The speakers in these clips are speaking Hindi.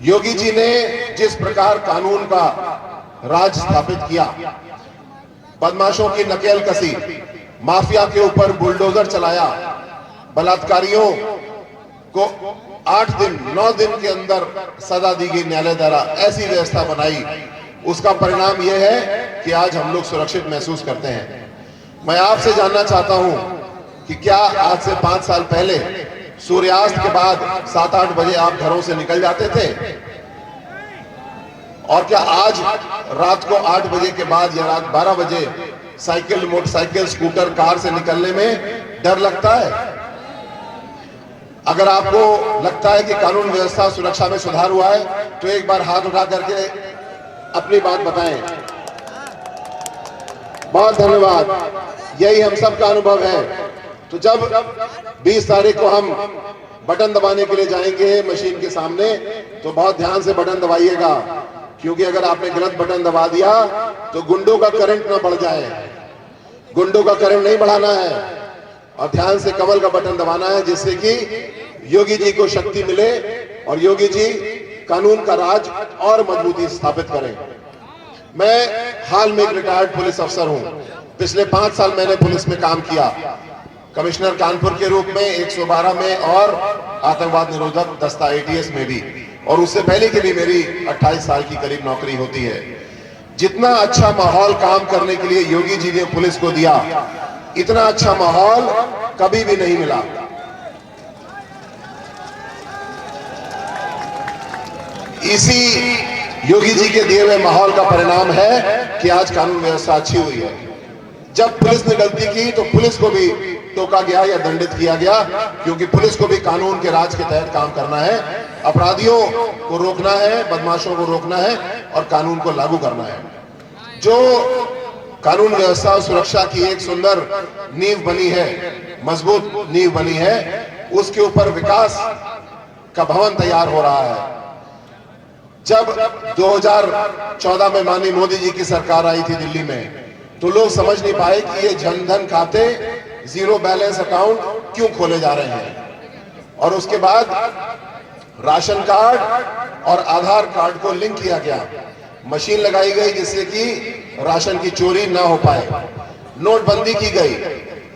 योगी जी ने जिस प्रकार कानून का राज स्थापित किया, बदमाशों की नकेल कसी, माफिया के ऊपर बुलडोजर चलाया, बलात्कारियों को 8 दिन 9 दिन के अंदर सजा दी गई न्यायालय द्वारा, ऐसी व्यवस्था बनाई, उसका परिणाम यह है कि आज हम लोग सुरक्षित महसूस करते हैं। मैं आपसे जानना चाहता हूं कि क्या आज से 5 साल पहले सूर्यास्त के बाद 7-8 बजे आप घरों से निकल जाते थे? और क्या आज रात को 8 बजे के बाद या रात 12 बजे साइकिल, मोटरसाइकिल, स्कूटर, कार से निकलने में डर लगता है? अगर आपको लगता है कि कानून व्यवस्था सुरक्षा में सुधार हुआ है तो एक बार हाथ उठा करके अपनी बात बताएं। बहुत धन्यवाद। यही हम सबका अनुभव है। तो जब 20 तारीख को हम बटन दबाने के लिए जाएंगे मशीन के सामने, तो बहुत ध्यान से बटन दबाइएगा, क्योंकि अगर आपने गलत बटन दबा दिया तो गुंडों का करंट ना बढ़ जाए। गुंडों का करंट नहीं बढ़ाना है और ध्यान से कमल का बटन दबाना है, जिससे कि योगी जी को शक्ति मिले और योगी जी कानून का राज और मजबूती स्थापित करें। मैं हाल में एक रिटायर्ड पुलिस अफसर हूं। पिछले 5 साल मैंने पुलिस में काम किया, कमिश्नर कानपुर के रूप में, 112 में और आतंकवाद निरोधक दस्ता ATS में भी, और उससे पहले की भी मेरी 28 साल की करीब नौकरी होती है। जितना अच्छा माहौल काम करने के लिए योगी जी ने पुलिस को दिया, इतना अच्छा माहौल कभी भी नहीं मिला। इसी योगी जी के दिए हुए माहौल का परिणाम है कि आज कानून व्यवस्था अच्छी हुई है। जब पुलिस ने गलती की तो पुलिस को भी टोका गया या दंडित किया गया, क्योंकि पुलिस को भी कानून के राज के तहत काम करना है, अपराधियों को रोकना है, बदमाशों को रोकना है और कानून को लागू करना है। जो कानून व्यवस्था और सुरक्षा की एक सुंदर नींव बनी है, मजबूत नींव बनी है, उसके ऊपर विकास का भवन तैयार हो रहा है। जब 2014 में माननीय मोदी जी की सरकार आई थी दिल्ली में, तो लोग समझ नहीं पाए कि ये जनधन खाते, जीरो बैलेंस अकाउंट क्यों खोले जा रहे हैं। और उसके बाद राशन कार्ड और आधार कार्ड को लिंक किया गया, मशीन लगाई गई जिससे कि राशन की चोरी ना हो पाए, नोटबंदी की गई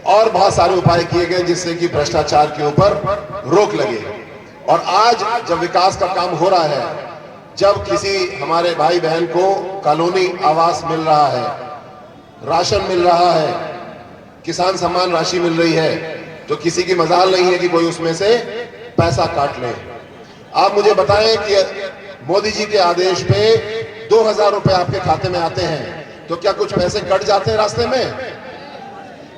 और बहुत सारे उपाय किए गए जिससे कि भ्रष्टाचार के ऊपर रोक लगे। और आज जब विकास का काम हो रहा है, जब किसी हमारे भाई बहन को कॉलोनी आवास मिल रहा है, राशन मिल रहा है, किसान सम्मान राशि मिल रही है, तो किसी की मजाल नहीं है कि कोई उसमें से पैसा काट ले। आप मुझे बताएं कि मोदी जी के आदेश पे 2000 रुपए आपके खाते में आते हैं, तो क्या कुछ पैसे कट जाते हैं रास्ते में?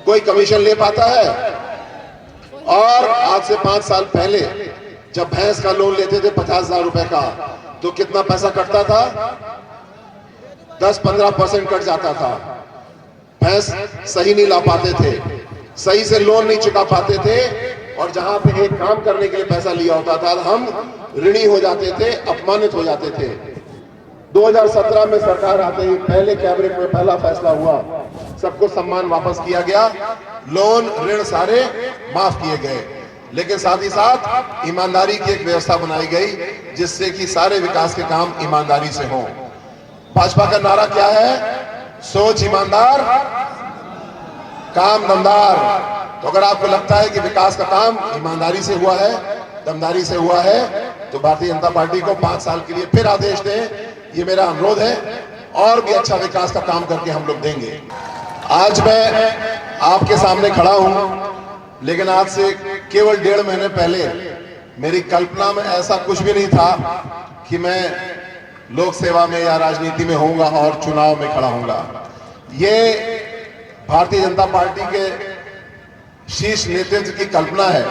कोई कमीशन ले पाता है? और आज से 5 साल पहले जब भैंस का लोन लेते थे 50,000 रुपए का, तो कितना पैसा कटता था? 10-15% कट जाता था। भैंस सही नहीं ला पाते थे, सही से लोन नहीं चुका पाते थे, और जहां पे एक काम करने के लिए पैसा लिया होता था हम ऋणी हो जाते थे, अपमानित हो जाते थे। 2017 में सरकार आते ही पहले कैबिनेट में पहला फैसला हुआ, सबको सम्मान वापस किया गया, लोन ऋण सारे माफ किए गए, लेकिन साथ ही साथ ईमानदारी की एक व्यवस्था बनाई गई जिससे कि सारे विकास के काम ईमानदारी से हों। भाजपा का नारा क्या है? सोच ईमानदार, काम दमदार। तो अगर आपको लगता है कि विकास का काम ईमानदारी से हुआ है, दमदारी से हुआ है, तो भारतीय जनता पार्टी को 5 साल के लिए फिर आदेश दें, ये मेरा अनुरोध है, और भी अच्छा विकास का काम करके हम लोग देंगे। आज मैं आपके सामने खड़ा हूं, लेकिन आज से केवल 1.5 महीने पहले मेरी कल्पना में ऐसा कुछ भी नहीं था कि मैं लोक सेवा में या राजनीति में होऊंगा और चुनाव में खड़ा होऊंगा। ये भारतीय जनता पार्टी के शीर्ष नेतृत्व की कल्पना है,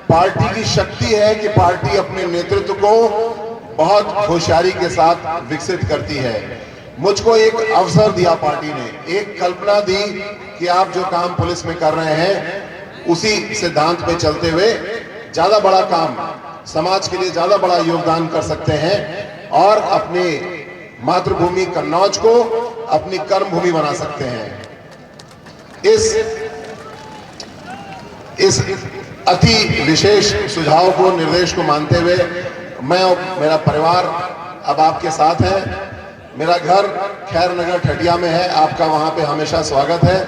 पार्टी की शक्ति है कि पार्टी अपने नेतृत्व को बहुत होशियारी के साथ विकसित करती है। मुझको एक अवसर दिया पार्टी ने, एक कल्पना दी कि आप जो काम पुलिस में कर रहे हैं उसी सिद्धांत पे चलते हुए ज्यादा बड़ा काम, समाज के लिए ज्यादा बड़ा योगदान कर सकते हैं और अपनी मातृभूमि कन्नौज को अपनी कर्मभूमि बना सकते हैं। इस अति विशेष सुझाव को, निर्देश को मानते हुए मैं और मेरा परिवार अब आपके साथ है। मेरा घर खैर नगर ठटिया में है, आपका वहां पे हमेशा स्वागत है,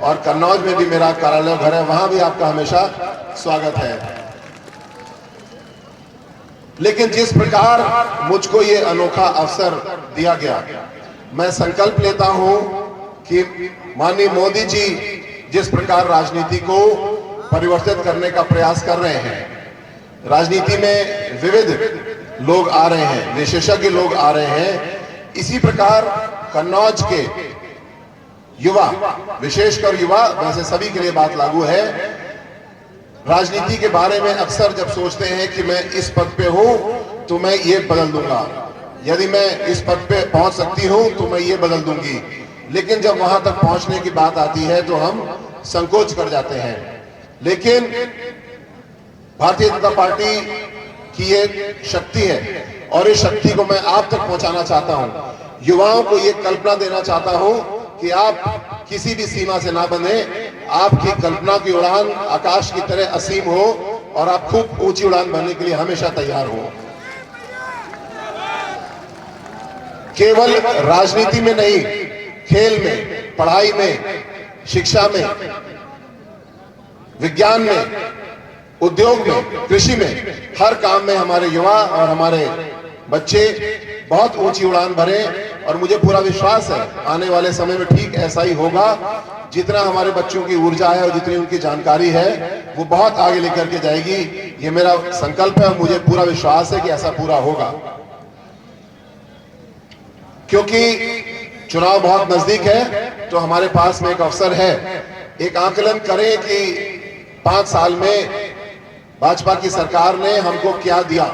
और कन्नौज में भी मेरा कार्यालय घर है, वहां भी आपका हमेशा स्वागत है। लेकिन जिस प्रकार मुझको ये अनोखा अवसर दिया गया, मैं संकल्प लेता हूं कि माननीय मोदी जी जिस प्रकार राजनीति को परिवर्तित करने का प्रयास कर रहे हैं, राजनीति में विविध लोग आ रहे हैं, विशेषज्ञ लोग आ रहे हैं, इसी प्रकार कन्नौज के युवा, विशेषकर युवा, वैसे सभी के लिए बात लागू है, राजनीति के बारे में अक्सर जब सोचते हैं कि मैं इस पद पे हूं तो मैं ये बदल दूंगा, यदि मैं इस पद पे पहुंच सकती हूं तो मैं ये बदल दूंगी, लेकिन जब वहां तक पहुंचने की बात आती है तो हम संकोच कर जाते हैं। लेकिन भारतीय जनता पार्टी की एक शक्ति है और इस शक्ति को मैं आप तक पहुंचाना चाहता हूं। युवाओं को ये कल्पना देना चाहता हूं कि आप किसी भी सीमा से ना बंधे, आपकी कल्पना की उड़ान आकाश की तरह असीम हो और आप खूब ऊंची उड़ान भरने के लिए हमेशा तैयार हो। केवल राजनीति में नहीं, खेल में, पढ़ाई में, शिक्षा में, विज्ञान में, उद्योग में, कृषि में, हर काम में हमारे युवा और हमारे बच्चे बहुत ऊंची उड़ान भरे, और मुझे पूरा विश्वास है आने वाले समय में ठीक ऐसा ही होगा। जितना हमारे बच्चों की ऊर्जा है और जितनी उनकी जानकारी है वो बहुत आगे लेकर के जाएगी, ये मेरा संकल्प है और मुझे पूरा विश्वास है कि ऐसा पूरा होगा। क्योंकि चुनाव बहुत नजदीक है तो हमारे पास में एक अवसर है, एक आकलन करें कि 5 साल में भाजपा की सरकार ने हमको क्या दिया।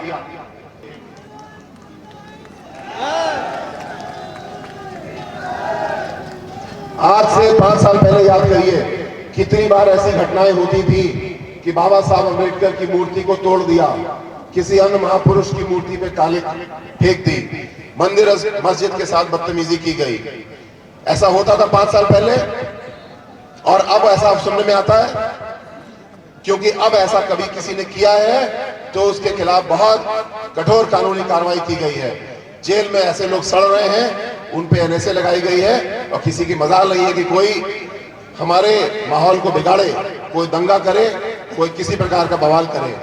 आज से 5 साल पहले याद करिए कितनी बार ऐसी घटनाएं होती थी कि बाबा साहब अम्बेडकर की मूर्ति को तोड़ दिया, किसी अन्य महापुरुष की मूर्ति पे कालिक फेंक दी, मंदिर मस्जिद के साथ बदतमीजी की गई। ऐसा होता था 5 साल पहले, और अब ऐसा सुनने में आता है, क्योंकि अब ऐसा कभी किसी ने किया है तो उसके खिलाफ बहुत कठोर कानूनी कार्रवाई की गई है। जेल में ऐसे लोग सड़ रहे हैं, उन पे एनएसए लगाई गई है, और किसी की मजाल नहीं है कि कोई हमारे माहौल को बिगाड़े, कोई दंगा करे, कोई किसी प्रकार का बवाल करे।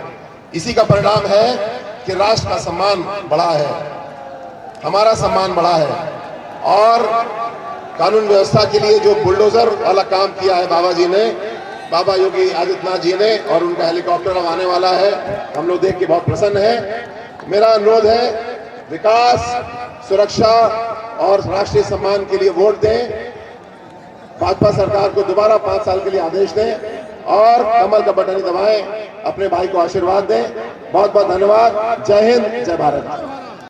इसी का परिणाम है कि राष्ट्र का सम्मान बढ़ा है, हमारा सम्मान बढ़ा है, और कानून व्यवस्था के लिए जो बुलडोजर वाला काम किया है बाबा जी ने, बाबा योगी आदित्यनाथ जी ने, और उनका हेलीकॉप्टर अब आने वाला है, हम लोग देख के बहुत प्रसन्न है। मेरा अनुरोध है, विकास, सुरक्षा और राष्ट्रीय सम्मान के लिए वोट दें, भाजपा सरकार को दोबारा 5 साल के लिए आदेश दें, और कमल का बटन दबाएं, अपने भाई को आशीर्वाद दें। बहुत बहुत धन्यवाद। जय हिंद, जय भारत।